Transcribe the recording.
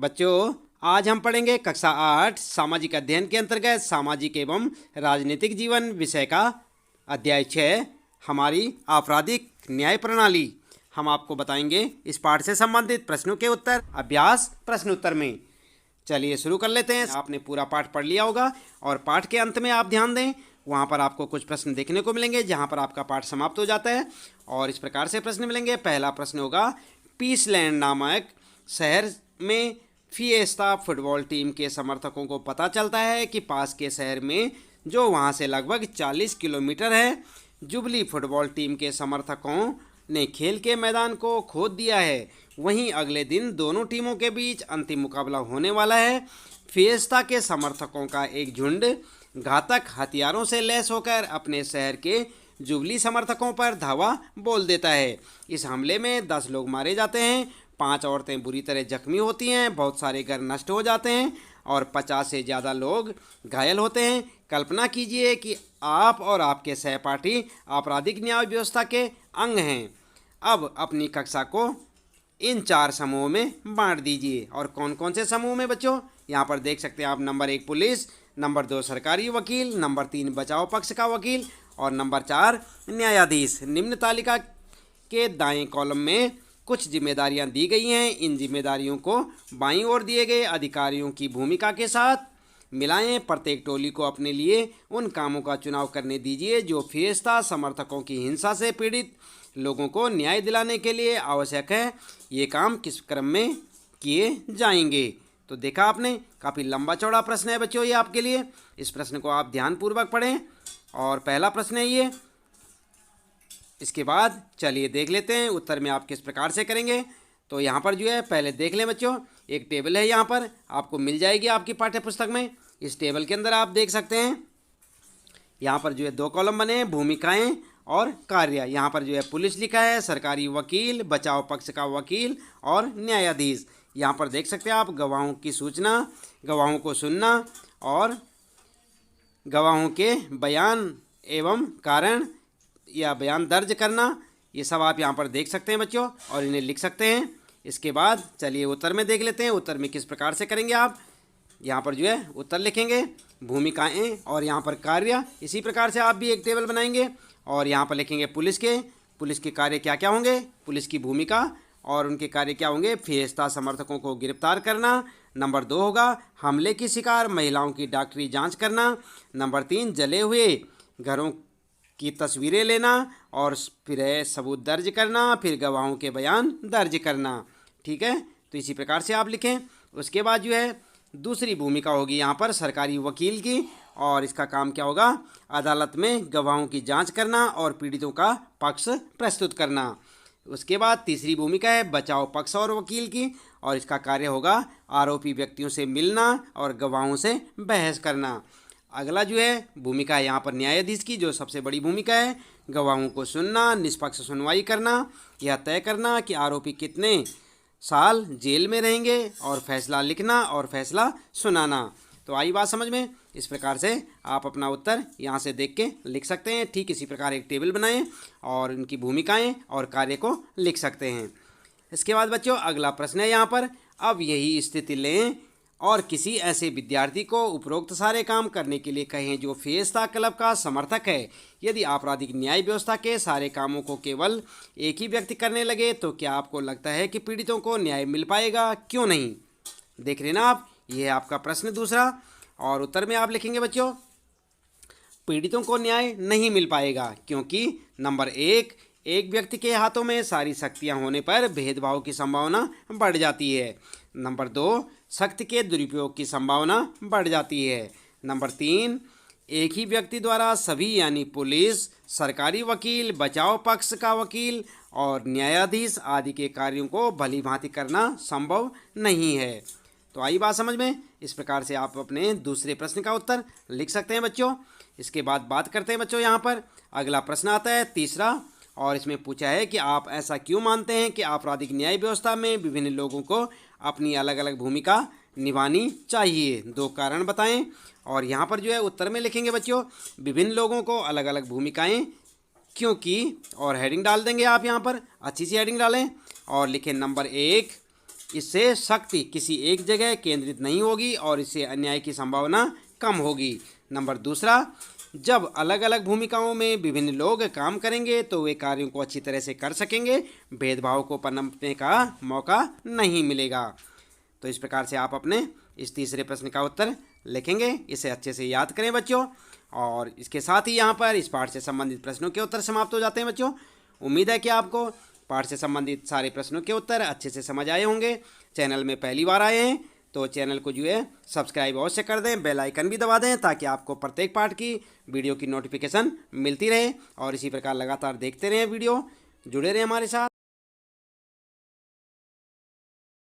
बच्चों, आज हम पढ़ेंगे कक्षा 8 सामाजिक अध्ययन के अंतर्गत सामाजिक एवं राजनीतिक जीवन विषय का अध्याय 6 हमारी आपराधिक न्याय प्रणाली। हम आपको बताएंगे इस पाठ से संबंधित प्रश्नों के उत्तर अभ्यास प्रश्न उत्तर में। चलिए शुरू कर लेते हैं। आपने पूरा पाठ पढ़ लिया होगा और पाठ के अंत में आप ध्यान दें, वहाँ पर आपको कुछ प्रश्न देखने को मिलेंगे जहाँ पर आपका पाठ समाप्त हो जाता है और इस प्रकार से प्रश्न मिलेंगे। पहला प्रश्न होगा, पीसलैंड नामक शहर में फिएस्ता फुटबॉल टीम के समर्थकों को पता चलता है कि पास के शहर में, जो वहां से लगभग 40 किलोमीटर है, जुबली फुटबॉल टीम के समर्थकों ने खेल के मैदान को खोद दिया है। वहीं अगले दिन दोनों टीमों के बीच अंतिम मुकाबला होने वाला है। फिएस्ता के समर्थकों का एक झुंड घातक हथियारों से लैस होकर अपने शहर के जुबली समर्थकों पर धावा बोल देता है। इस हमले में 10 लोग मारे जाते हैं, 5 औरतें बुरी तरह जख्मी होती हैं, बहुत सारे घर नष्ट हो जाते हैं और 50 से ज़्यादा लोग घायल होते हैं। कल्पना कीजिए कि आप और आपके सहपाठी आपराधिक न्याय व्यवस्था के अंग हैं। अब अपनी कक्षा को इन 4 समूहों में बांट दीजिए। और कौन कौन से समूह में बच्चों, यहाँ पर देख सकते हैं आप। नंबर 1 पुलिस, नंबर 2 सरकारी वकील, नंबर 3 बचाव पक्ष का वकील और नंबर 4 न्यायाधीश। निम्न तालिका के दाएं कॉलम में कुछ जिम्मेदारियां दी गई हैं। इन जिम्मेदारियों को बाईं ओर दिए गए अधिकारियों की भूमिका के साथ मिलाएं। प्रत्येक टोली को अपने लिए उन कामों का चुनाव करने दीजिए जो फिएस्ता समर्थकों की हिंसा से पीड़ित लोगों को न्याय दिलाने के लिए आवश्यक है। ये काम किस क्रम में किए जाएंगे। तो देखा आपने, काफ़ी लंबा चौड़ा प्रश्न है बच्चों ये आपके लिए। इस प्रश्न को आप ध्यानपूर्वक पढ़ें। और पहला प्रश्न है ये। इसके बाद चलिए देख लेते हैं उत्तर में आप किस प्रकार से करेंगे। तो यहाँ पर जो है पहले देख लें बच्चों, एक टेबल है यहाँ पर, आपको मिल जाएगी आपकी पाठ्य पुस्तक में। इस टेबल के अंदर आप देख सकते हैं यहाँ पर जो है 2 कॉलम बने हैं, भूमिकाएं और कार्य। यहाँ पर जो है पुलिस लिखा है, सरकारी वकील, बचाव पक्ष का वकील और न्यायाधीश। यहाँ पर देख सकते हैं आप गवाहों की सूचना, गवाहों को सुनना और गवाहों के बयान एवं कारण या बयान दर्ज करना, ये सब आप यहाँ पर देख सकते हैं बच्चों और इन्हें लिख सकते हैं। इसके बाद चलिए उत्तर में देख लेते हैं उत्तर में किस प्रकार से करेंगे आप। यहाँ पर जो है उत्तर लिखेंगे, भूमिकाएं और यहाँ पर कार्य। इसी प्रकार से आप भी एक टेबल बनाएंगे और यहाँ पर लिखेंगे पुलिस के कार्य क्या क्या होंगे, पुलिस की भूमिका और उनके कार्य क्या होंगे। फिएस्ता समर्थकों को गिरफ्तार करना। नंबर 2 होगा हमले की शिकार महिलाओं की डॉक्टरी जाँच करना। नंबर 3 जले हुए घरों की तस्वीरें लेना और फिर सबूत दर्ज करना, फिर गवाहों के बयान दर्ज करना। ठीक है, तो इसी प्रकार से आप लिखें। उसके बाद जो है दूसरी भूमिका होगी यहाँ पर सरकारी वकील की और इसका काम क्या होगा, अदालत में गवाहों की जांच करना और पीड़ितों का पक्ष प्रस्तुत करना। उसके बाद तीसरी भूमिका है बचाव पक्ष और वकील की और इसका कार्य होगा आरोपी व्यक्तियों से मिलना और गवाहों से बहस करना। अगला जो है भूमिका है यहाँ पर न्यायाधीश की, जो सबसे बड़ी भूमिका है, गवाहों को सुनना, निष्पक्ष सुनवाई करना, यह तय करना कि आरोपी कितने साल जेल में रहेंगे और फैसला लिखना और फैसला सुनाना। तो आई बात समझ में। इस प्रकार से आप अपना उत्तर यहाँ से देख के लिख सकते हैं। ठीक इसी प्रकार एक टेबल बनाएं और उनकी भूमिकाएं और कार्य को लिख सकते हैं। इसके बाद बच्चों अगला प्रश्न है यहाँ पर, अब यही स्थिति लें और किसी ऐसे विद्यार्थी को उपरोक्त सारे काम करने के लिए कहें जो फिएस्ता क्लब का समर्थक है। यदि आपराधिक न्याय व्यवस्था के सारे कामों को केवल एक ही व्यक्ति करने लगे तो क्या आपको लगता है कि पीड़ितों को न्याय मिल पाएगा, क्यों नहीं। देख रहे ना आप, ये है आपका प्रश्न दूसरा और उत्तर में आप लिखेंगे बच्चों, पीड़ितों को न्याय नहीं मिल पाएगा क्योंकि नंबर 1 एक व्यक्ति के हाथों में सारी शक्तियां होने पर भेदभाव की संभावना बढ़ जाती है। नंबर 2 शक्ति के दुरुपयोग की संभावना बढ़ जाती है। नंबर 3 एक ही व्यक्ति द्वारा सभी यानी पुलिस, सरकारी वकील, बचाव पक्ष का वकील और न्यायाधीश आदि के कार्यों को भली भांति करना संभव नहीं है। तो आई बात समझ में। इस प्रकार से आप अपने दूसरे प्रश्न का उत्तर लिख सकते हैं बच्चों। इसके बाद बात करते हैं बच्चों, यहाँ पर अगला प्रश्न आता है तीसरा और इसमें पूछा है कि आप ऐसा क्यों मानते हैं कि आपराधिक न्याय व्यवस्था में विभिन्न लोगों को अपनी अलग अलग भूमिका निभानी चाहिए। 2 कारण बताएं। और यहाँ पर जो है उत्तर में लिखेंगे बच्चों, विभिन्न लोगों को अलग अलग भूमिकाएं क्योंकि, और हेडिंग डाल देंगे आप यहाँ पर, अच्छी सी हेडिंग डालें और लिखें नंबर 1 इससे शक्ति किसी एक जगह केंद्रित नहीं होगी और इससे अन्याय की संभावना कम होगी। नंबर दूसरा, जब अलग अलग भूमिकाओं में विभिन्न लोग काम करेंगे तो वे कार्यों को अच्छी तरह से कर सकेंगे, भेदभाव को पनपने का मौका नहीं मिलेगा। तो इस प्रकार से आप अपने इस तीसरे प्रश्न का उत्तर लिखेंगे। इसे अच्छे से याद करें बच्चों। और इसके साथ ही यहाँ पर इस पाठ से संबंधित प्रश्नों के उत्तर समाप्त हो जाते हैं बच्चों। उम्मीद है कि आपको पाठ से संबंधित सारे प्रश्नों के उत्तर अच्छे से समझ आए होंगे। चैनल में पहली बार आए हैं तो चैनल को जो है सब्सक्राइब अवश्य कर दें, बेल आइकन भी दबा दें ताकि आपको प्रत्येक पाठ की वीडियो की नोटिफिकेशन मिलती रहे। और इसी प्रकार लगातार देखते रहें वीडियो, जुड़े रहें हमारे साथ।